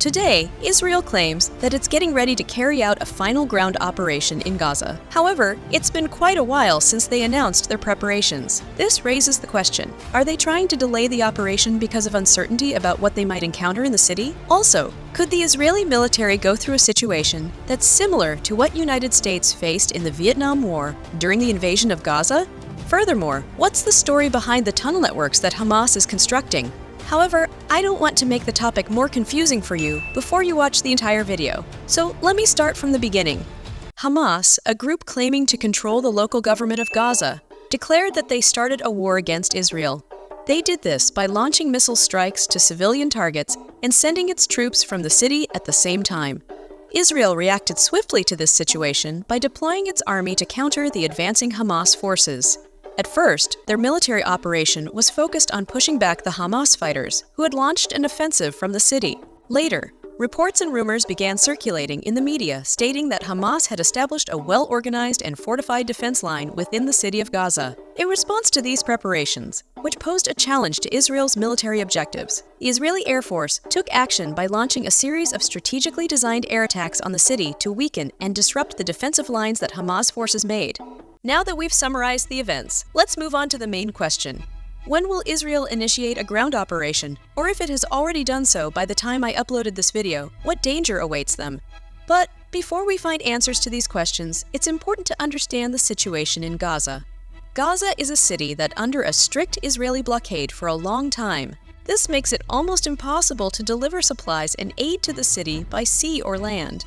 Today, Israel claims that it's getting ready to carry out a final ground operation in Gaza. However, it's been quite a while since they announced their preparations. This raises the question, are they trying to delay the operation because of uncertainty about what they might encounter in the city? Also, could the Israeli military go through a situation that's similar to what United States faced in the Vietnam War during the invasion of Gaza? Furthermore, what's the story behind the tunnel networks that Hamas is constructing? However, I don't want to make the topic more confusing for you before you watch the entire video. So let me start from the beginning. Hamas, a group claiming to control the local government of Gaza, declared that they started a war against Israel. They did this by launching missile strikes to civilian targets and sending its troops from the city at the same time. Israel reacted swiftly to this situation by deploying its army to counter the advancing Hamas forces. At first, their military operation was focused on pushing back the Hamas fighters, who had launched an offensive from the city. Later, reports and rumors began circulating in the media stating that Hamas had established a well-organized and fortified defense line within the city of Gaza. In response to these preparations, which posed a challenge to Israel's military objectives, the Israeli Air Force took action by launching a series of strategically designed air attacks on the city to weaken and disrupt the defensive lines that Hamas forces made. Now that we've summarized the events, let's move on to the main question. When will Israel initiate a ground operation? Or if it has already done so by the time I uploaded this video, what danger awaits them? But before we find answers to these questions, it's important to understand the situation in Gaza. Gaza is a city that under a strict Israeli blockade for a long time. This makes it almost impossible to deliver supplies and aid to the city by sea or land.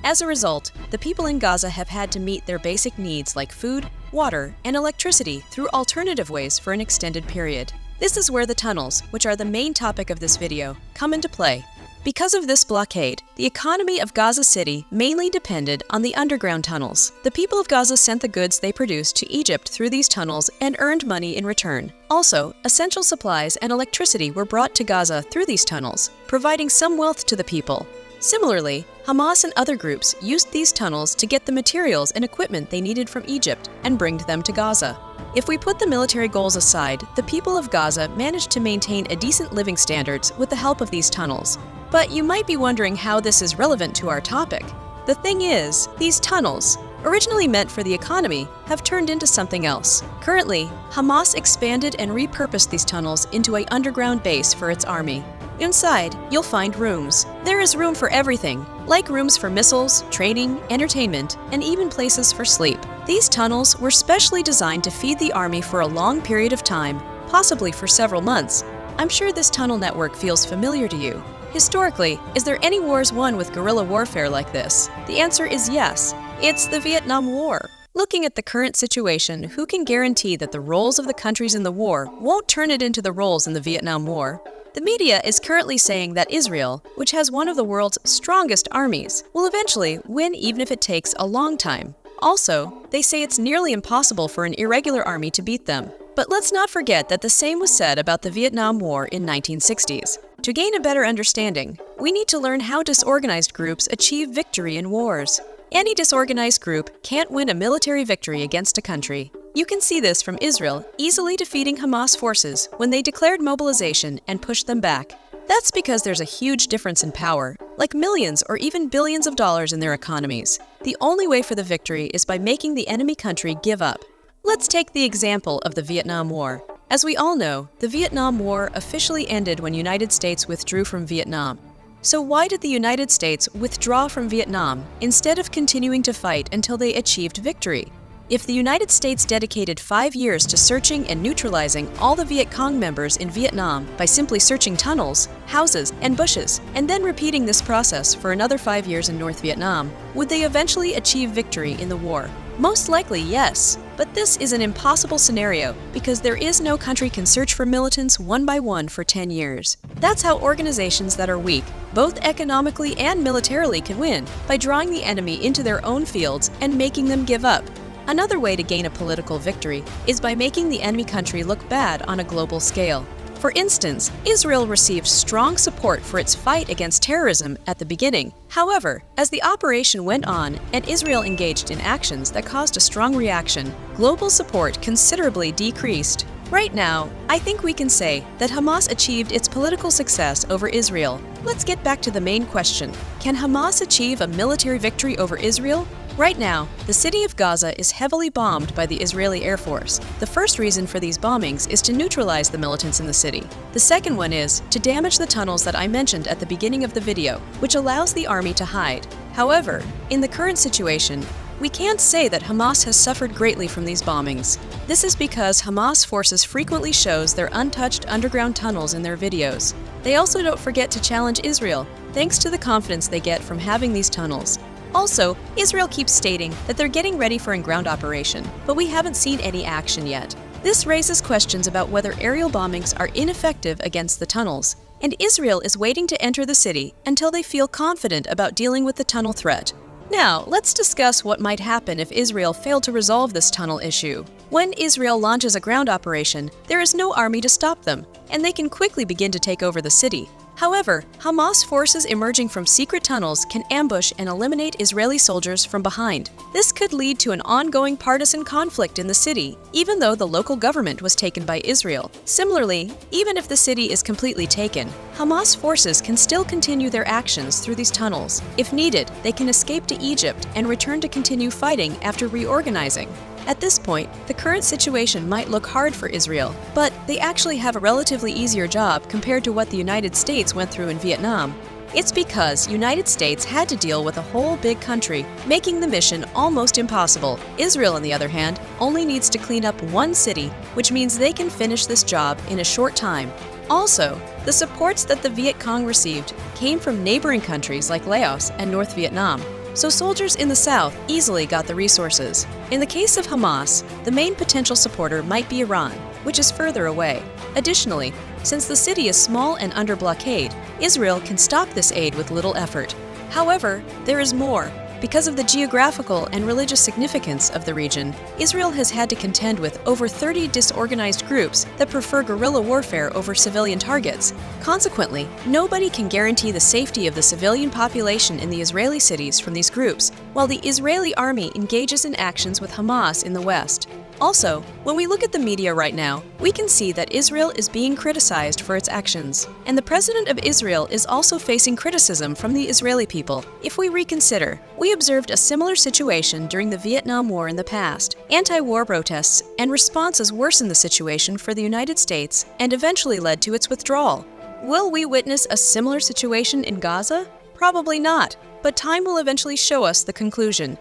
As a result, the people in Gaza have had to meet their basic needs like food, water, and electricity through alternative ways for an extended period. This is where the tunnels, which are the main topic of this video, come into play. Because of this blockade, the economy of Gaza City mainly depended on the underground tunnels. The people of Gaza sent the goods they produced to Egypt through these tunnels and earned money in return. Also, essential supplies and electricity were brought to Gaza through these tunnels, providing some wealth to the people. Similarly, Hamas and other groups used these tunnels to get the materials and equipment they needed from Egypt and bring them to Gaza. If we put the military goals aside, the people of Gaza managed to maintain a decent living standards with the help of these tunnels. But you might be wondering how this is relevant to our topic. The thing is, these tunnels, originally meant for the economy, have turned into something else. Currently, Hamas expanded and repurposed these tunnels into an underground base for its army. Inside, you'll find rooms. There is room for everything, like rooms for missiles, training, entertainment, and even places for sleep. These tunnels were specially designed to feed the army for a long period of time, possibly for several months. I'm sure this tunnel network feels familiar to you. Historically, is there any wars won with guerrilla warfare like this? The answer is yes. It's the Vietnam War. Looking at the current situation, who can guarantee that the roles of the countries in the war won't turn it into the roles in the Vietnam War? The media is currently saying that Israel, which has one of the world's strongest armies, will eventually win even if it takes a long time. Also, they say it's nearly impossible for an irregular army to beat them. But let's not forget that the same was said about the Vietnam War in 1960s. To gain a better understanding, we need to learn how disorganized groups achieve victory in wars. Any disorganized group can't win a military victory against a country. You can see this from Israel easily defeating Hamas forces when they declared mobilization and pushed them back. That's because there's a huge difference in power, like millions or even billions of dollars in their economies. The only way for the victory is by making the enemy country give up. Let's take the example of the Vietnam War. As we all know, the Vietnam War officially ended when United States withdrew from Vietnam. So why did the United States withdraw from Vietnam instead of continuing to fight until they achieved victory? If the United States dedicated 5 years to searching and neutralizing all the Viet Cong members in Vietnam by simply searching tunnels, houses, and bushes, and then repeating this process for another 5 years in North Vietnam, would they eventually achieve victory in the war? Most likely, yes. But this is an impossible scenario because there is no country can search for militants one by one for 10 years. That's how organizations that are weak, both economically and militarily, can win, by drawing the enemy into their own fields and making them give up. Another way to gain a political victory is by making the enemy country look bad on a global scale. For instance, Israel received strong support for its fight against terrorism at the beginning. However, as the operation went on and Israel engaged in actions that caused a strong reaction, global support considerably decreased. Right now, I think we can say that Hamas achieved its political success over Israel. Let's get back to the main question. Can Hamas achieve a military victory over Israel? Right now, the city of Gaza is heavily bombed by the Israeli Air Force. The first reason for these bombings is to neutralize the militants in the city. The second one is to damage the tunnels that I mentioned at the beginning of the video, which allows the army to hide. However, in the current situation, we can't say that Hamas has suffered greatly from these bombings. This is because Hamas forces frequently shows their untouched underground tunnels in their videos. They also don't forget to challenge Israel, thanks to the confidence they get from having these tunnels. Also, Israel keeps stating that they're getting ready for a ground operation, but we haven't seen any action yet. This raises questions about whether aerial bombings are ineffective against the tunnels, and Israel is waiting to enter the city until they feel confident about dealing with the tunnel threat. Now, let's discuss what might happen if Israel failed to resolve this tunnel issue. When Israel launches a ground operation, there is no army to stop them, and they can quickly begin to take over the city. However, Hamas forces emerging from secret tunnels can ambush and eliminate Israeli soldiers from behind. This could lead to an ongoing partisan conflict in the city, even though the local government was taken by Israel. Similarly, even if the city is completely taken, Hamas forces can still continue their actions through these tunnels. If needed, they can escape to Egypt and return to continue fighting after reorganizing. At this point, the current situation might look hard for Israel, but they actually have a relatively easier job compared to what the United States went through in Vietnam. It's because United States had to deal with a whole big country, making the mission almost impossible. Israel, on the other hand, only needs to clean up one city, which means they can finish this job in a short time. Also, the supports that the Viet Cong received came from neighboring countries like Laos and North Vietnam. So soldiers in the south easily got the resources. In the case of Hamas, the main potential supporter might be Iran, which is further away. Additionally, since the city is small and under blockade, Israel can stop this aid with little effort. However, there is more. Because of the geographical and religious significance of the region, Israel has had to contend with over 30 disorganized groups that prefer guerrilla warfare over civilian targets. Consequently, nobody can guarantee the safety of the civilian population in the Israeli cities from these groups, while the Israeli army engages in actions with Hamas in the west. Also, when we look at the media right now, we can see that Israel is being criticized for its actions. And the president of Israel is also facing criticism from the Israeli people. If we reconsider, we observed a similar situation during the Vietnam War in the past. Anti-war protests and responses worsened the situation for the United States and eventually led to its withdrawal. Will we witness a similar situation in Gaza? Probably not, but time will eventually show us the conclusion.